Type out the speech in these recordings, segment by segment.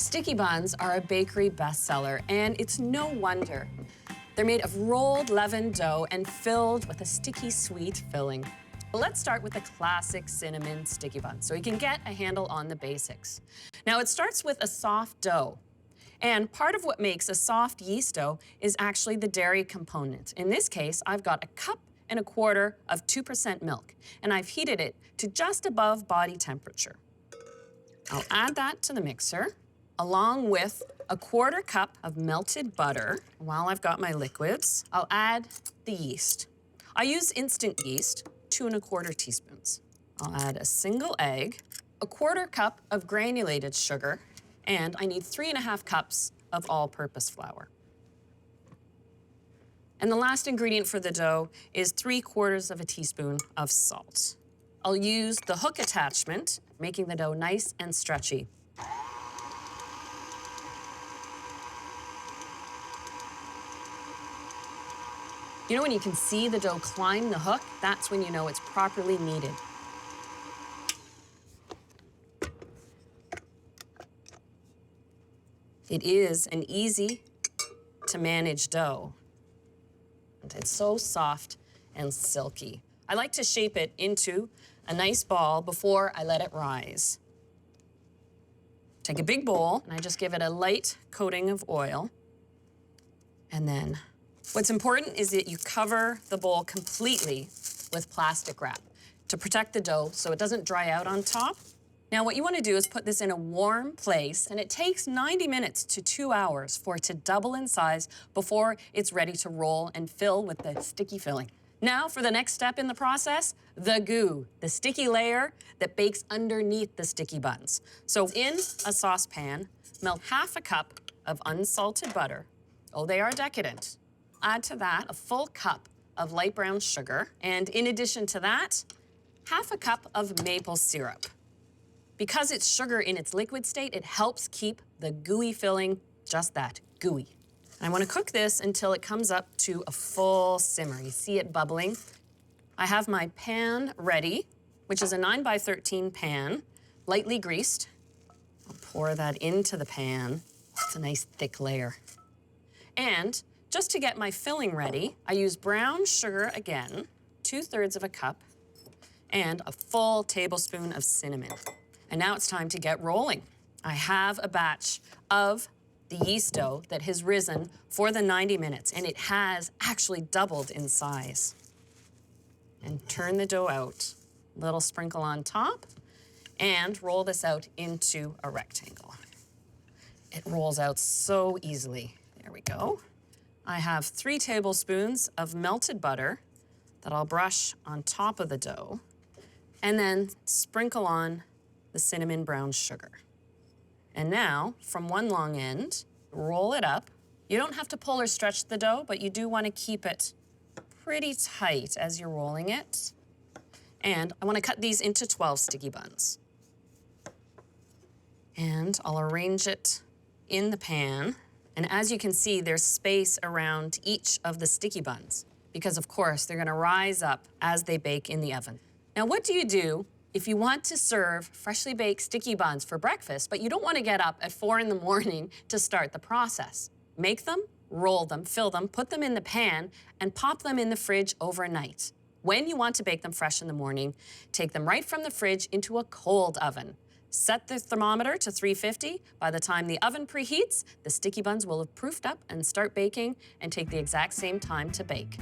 Sticky buns are a bakery bestseller, and it's no wonder. They're made of rolled leavened dough and filled with a sticky sweet filling. But let's start with the classic cinnamon sticky bun so you can get a handle on the basics. Now, it starts with a soft dough. And part of what makes a soft yeast dough is actually the dairy component. In this case, I've got 1.25 cups of 2% milk, and I've heated it to just above body temperature. I'll add that to the mixer, along with 1/4 cup of melted butter. While I've got my liquids, I'll add the yeast. I use instant yeast, 2¼ teaspoons. I'll add a single egg, 1/4 cup of granulated sugar, and I need 3½ cups of all-purpose flour. And the last ingredient for the dough is 3/4 teaspoon of salt. I'll use the hook attachment, making the dough nice and stretchy. You know when you can see the dough climb the hook? That's when you know it's properly kneaded. It is an easy to manage dough. It's so soft and silky. I like to shape it into a nice ball before I let it rise. Take a big bowl, and I just give it a light coating of oil. And then what's important is that you cover the bowl completely with plastic wrap to protect the dough so it doesn't dry out on top. Now, what you want to do is put this in a warm place, and it takes 90 minutes to 2 hours for it to double in size before it's ready to roll and fill with the sticky filling. Now, for the next step in the process, the goo, the sticky layer that bakes underneath the sticky buns. So in a saucepan, melt 1/2 cup of unsalted butter. Oh, they are decadent. Add to that a full cup of light brown sugar, and in addition to that, 1/2 cup of maple syrup. Because it's sugar in its liquid state, it helps keep the gooey filling just that, gooey. And I want to cook this until it comes up to a full simmer. You see it bubbling. I have my pan ready, which is a 9x13 pan, lightly greased. I'll pour that into the pan. It's a nice thick layer. And just to get my filling ready, I use brown sugar again, 2/3 cup, and a full tablespoon of cinnamon. And now it's time to get rolling. I have a batch of the yeast dough that has risen for the 90 minutes, and it has actually doubled in size. And turn the dough out, little sprinkle on top, and roll this out into a rectangle. It rolls out so easily. There we go. I have 3 tablespoons of melted butter that I'll brush on top of the dough, and then sprinkle on the cinnamon brown sugar. And now, from one long end, roll it up. You don't have to pull or stretch the dough, but you do want to keep it pretty tight as you're rolling it. And I want to cut these into 12 sticky buns. And I'll arrange it in the pan. And as you can see, there's space around each of the sticky buns because, of course, they're going to rise up as they bake in the oven. Now, what do you do if you want to serve freshly baked sticky buns for breakfast, but you don't want to get up at 4 in the morning to start the process? Make them, roll them, fill them, put them in the pan, and pop them in the fridge overnight. When you want to bake them fresh in the morning, take them right from the fridge into a cold oven. Set the thermometer to 350. By the time the oven preheats, the sticky buns will have proofed up and start baking and take the exact same time to bake.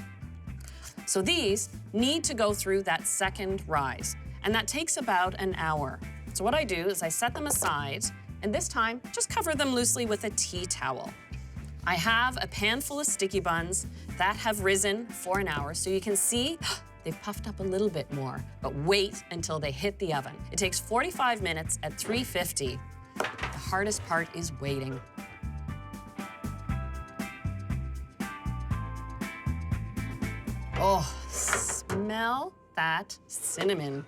So these need to go through that second rise, and that takes about an hour. So what I do is I set them aside, and this time, just cover them loosely with a tea towel. I have a pan full of sticky buns that have risen for an hour, so you can see they've puffed up a little bit more, but wait until they hit the oven. It takes 45 minutes at 350. The hardest part is waiting. Oh, smell that cinnamon.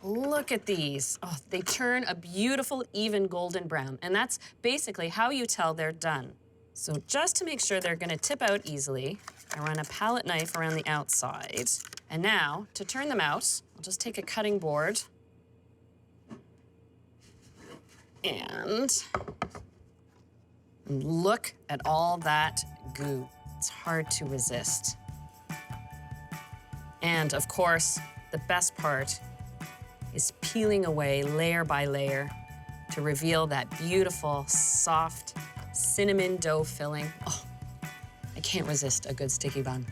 Look at these. Oh, they turn a beautiful, even golden brown, and that's basically how you tell they're done. So just to make sure they're gonna tip out easily, I run a palette knife around the outside. And now, to turn them out, I'll just take a cutting board And look at all that goo. It's hard to resist. And of course, the best part is peeling away layer by layer to reveal that beautiful, soft cinnamon dough filling. Oh, I can't resist a good sticky bun.